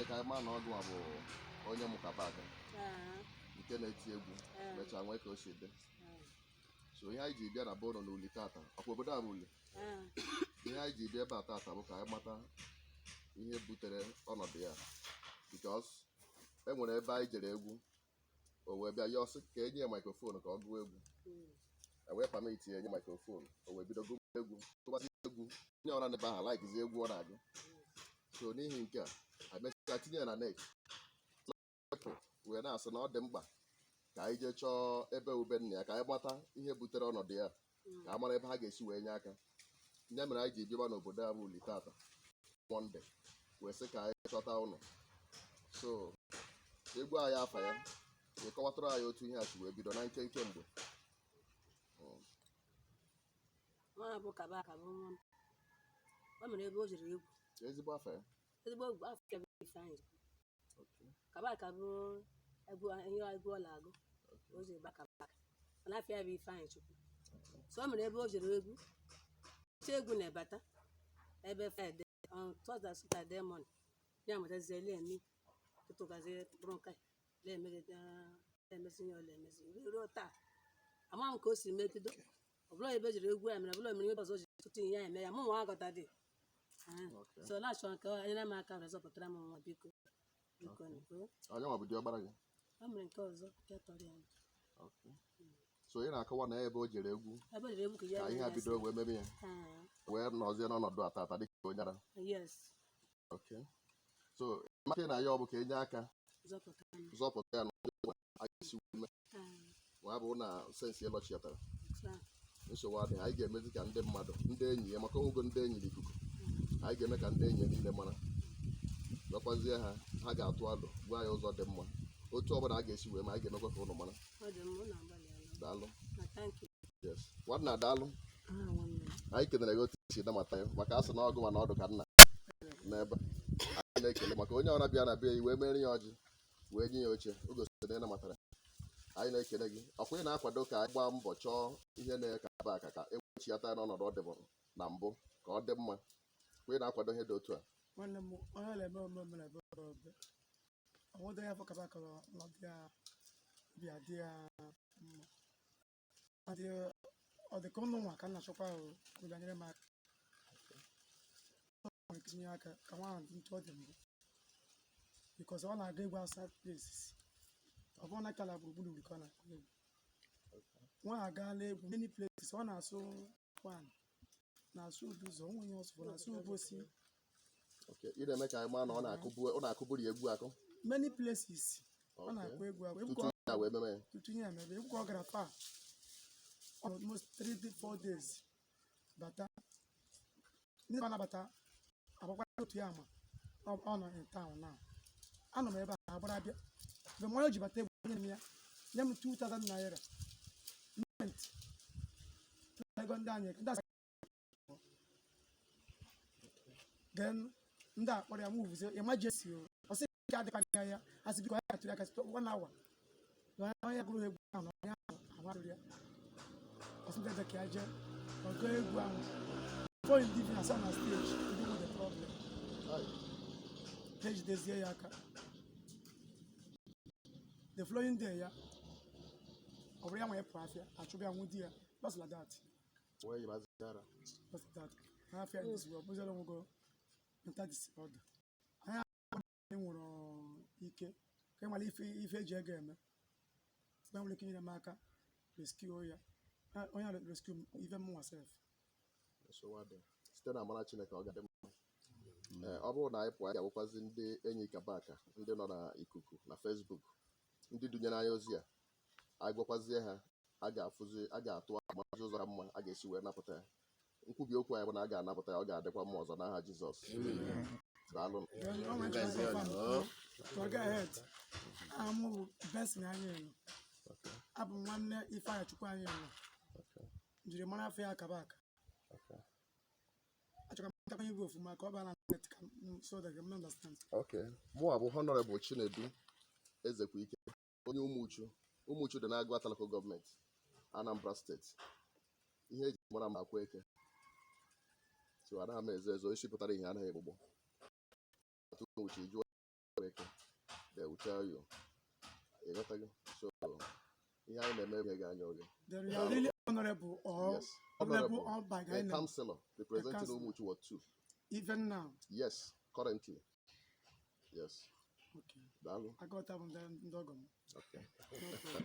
ka anyị maa na ọgụ bụ onye mụkaba aka nke na-eti egwu mechaa nwee ka o si dị. So ihe anyị ji bịa na bụrụ n'uli tata ọkwa obodo a bụ uli. Ihe anyị ji bịa ebe a tata bụ ka anyị mata ihe butere ọnọdụ ya, because e nwere ebe anyị jere egwu o wee bịa ya ọsị ka enye ya maikrofonu ka ọ gụọ egwu, ewee pamiti ya enye maikrofonu o wee bido gụọ egwu, tụbasị egwu onye ọra n'ebe ahụ laikizi egwu ọ na-agụ. So n'ihi nke a emechaa tinye ya na net wee na-asị na ọ dị mkpa ka anyị jee chọọ ebe ube nna ya ka anyị mata ihe butere ọnọdụ ya, ka a mara ebe ha ga-esi wee nye aka. Ya mere anyị ji bịaba n'obodo a bụ uli tata Mọnde wee sị ka anyị chọta ụlọ. So egwu anyị afa ya ịkọwatara anyị otu ihe a si wee bido na nkenke mgbe. Bụ kaba aka bụ o mere ebe o jiri egwu ezigbo afa ya, ezigbo afọ ya bụ Ifeanyị. Kaba aka bụ egwu ihe egwu ọ na-agụ o jiri gba kaba aka mana afọ ya bụ Ifeanyị Chukwu. So o mere ebe o jiri egwu chi egwu na-ebata ebe Fraịde Tọzdee Satọdee Mọnde ya mụtazie lemi tụtụgazie bụrụ nka emezi ihe ọla emezi ruo taa ama m ka o si megido. Ọ bụla ebe jiri egwu ya mere ọbụla mere ebe ọzọ ji tụtụ ihe ya eme ya mụ nwa agọta dị. So na-achọ nke enyere m aka were zọpụtara m nwa biko biko onye nwa bụ diọkpara gị? O mere nke ọzọ nke tọrọ ya. So ị na-akọwa na ebe o jere egwu ebe jiri egwu ka ihe a bido wee mebe ya wee nọzie n'ọnọdụ a tata dịka onye ara. Yes. Okay. So maka na ya ọ bụ ka enye aka zọpụta ya anyị si ume wee bụ na sensi elochiatara nsogbu adịghị. Anyị ga-emezi ka ndị mmadụ ndị enyi ya maka onwego ndị enyi n'ikuku, anyị ga-eme ka ndị enyi ya niile mara gwakwazie ha ha ga-atụ alụ gwa anyị ụzọ dị mma otu ọbụla a ga-esi wee ma anyị ga-emekwa ka ụnụ mara. Daalụ. Yes. Nwanna daalụ. Anyị kelere gị otu isi namata ya maka asị na ọgụ ma na ọdụ ka nna n'ebe anyị na-ekele maka onye ọra bịa na be ya wee mere ya ọjị wee nye ya oche o gosiri na ị namatara. Anyị na-ekele gị ọkwa ị na-akwado ka anyị gbaa mbọ chọọ ihe na-ekaba aka ka ewechiata ya n'ọnọdụ ọ dịbụ na mbụ ka ọ dị mma, kwa ị na-akwado ihe dị otu a. Nwanne m onye na-eme omume na ebe ọnwụdo ya bụ kaba aka ọnọdụ ya bịa dị ya mma. Ọ dị ka ụnụ nwa ka m na-achọkwa bịanyere m aka tinye aka ka nwa ahụ dị ntụ ọ dị mbụ because ọ na-aga egwu outside places. Ọ bụrụ na kala gburugburu uri ka ọ na-akụ egwu nwa agaala egwu many places. Ọ na-asụ kwan na-asụ udu ụzọ onwe ọsọ na-asụ ubosi. Ị na-eme ka anyị maa na ọ na-akụburu ya egwu akụ many places. Ọ na-akụ egwu akụ tutu ya emebe egwu ka ọ gara far almost 3-4 days bata ndị na-abata agbakwa otu ya ma ọ nọ in town now. Anọ m ebe a agbara bịa mgbe mmanya ji bata egwu nye m ya nye m 2,000 naira ego ndị anyị then ndị a kpọrọ ya m vuzie emergency ọ sị nke adịkwa ya asị biko ya tụrụ aka 1 hour onye gụrụ egwu ahụ onye ahụ amarụrụ ya ọsị ndị ebe ka ya jee ọgụ egwu ahụ before you leave na stage you deal with the problem ejidezie ya aka the following day ya ọ bụrụ ya nwe pụ afịa achụbịa nwụ di ya just like that afịa dịzigo ọbụziere onwego mental disorder. Anyị nwere ike ka nwere ife eji ego eme mgbe nwere ike nyere m aka rescue ya onye rescue ife m nwasef site na amara Chineke ọ ga-adị mma. Ọ bụrụ na anyị pụọ anyị ga-agwakwazi ndị enyi kaba aka ndị nọ na ikuku na Facebook ndị dunyere anyị ozi a anyị gwakwazie ha a ga-atụ amazi ụzọ ka mma a ga-esi wee napụta ya. Nkwubi okwu anyị bụ na a ga-anapụta ya ọ ga-adịkwa mma ọzọ n'aha Jizọs. Daalụ. Amụ bụ Benson anyị elu abụ nwanne Ifeanyị Chukwu anyị elu jiri mara afọ ya kaba aka achọka m ntakwa ibu ofuma ka ọ baa na net so that you understand. Okay. Mụ bụ Honorable Chinedu Ezekwaike onye Umuchu dị na-agụ Atalako gọọmenti Anambra steeti. Ihe eji mara m Akwaeke so anaghị m ezo isi pụtara ihe anaghị egbugbo atụ uche jụọ tell you. So, here I am, Then you are really honorable or yes, honorable or by a councillor representing Umuchu 2. Even now? Yes, currently. Yes. Okay. Dalu. I got up on the dog. Okay. No problem.